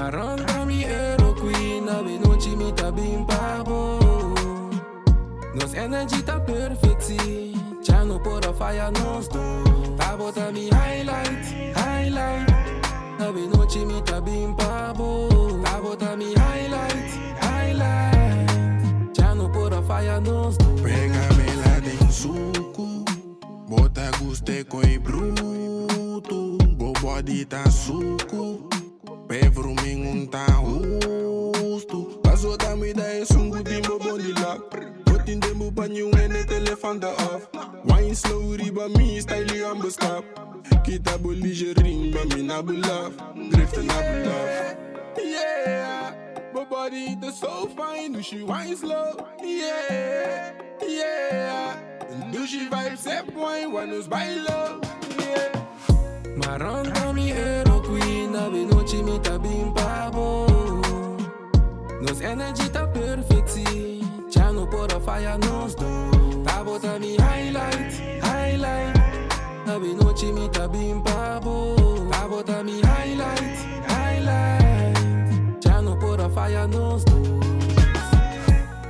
40 mil euro qui na noite mi tá bem pago. Nos energy tá perfeiti, já não pode falhar nos dois. Tá bota mi highlight, highlight. Na noite mi tá bem pago. Tá bota mi highlight, highlight. Já não pode falhar nos dois. Pega-me lá de suco, bota guste coi bruto, bobody tá suco. Pevro ming tá justo. Paso da me da sungu dimbo body lock. Putting them up on you and the telephone off. Wine slow riba me style on the stop. Kita bolije rimba me na bulaf. Drifting na bulaf. Yeah, my body the so fine. Do she wine slow? Yeah, yeah. Do she vibe set wine when us bailo? Yeah. 40 mil euro qui na noite mi tá bem pago. Nos energy tá perfeiti, já não pode falhar nos dois. Tá bota mi highlight, highlight. Na noite mi tá bem pago. Tá bota mi highlight, highlight. Já não pode falhar nos dois.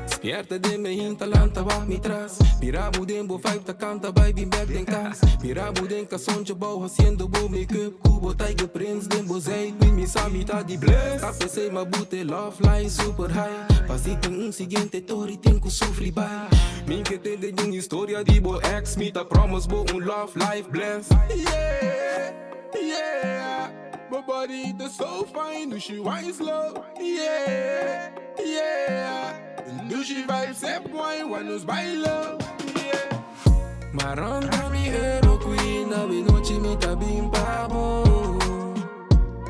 Despierta de me hintalanta ba mi tras. Pirabu den bo vibe ta canta by bin back den cas. Pirabu den ka sonja bau haciendo bo make up. Kubo tiger prince den bo zay. Win mi sa mi ta di bless. Tá pensei ma bute love line super high. Pasi tem seguinte tori tem ku sofri bay. Min que te de yung historia di bo ex. Mi ta promise bo love life bless. Yeah, yeah. My body the so fine. Do she wine slow? Yeah, yeah. Do she vibe set wine when us bailo? Yeah. 40 mil euro qui na noite mi tá bem pago.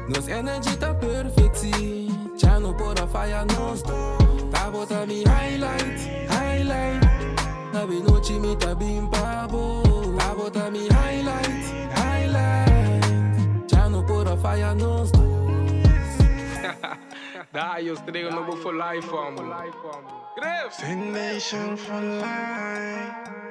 Nos energy tá perfeiti, já não pode falhar nos dois. Tá bota mi highlight, highlight. Na noite mi tá bem pago. Tá bota mi highlight, highlight. Já não pode falhar nos dois. Daar, jos, te dingen nog voor live van me. Griff! Sensation for life.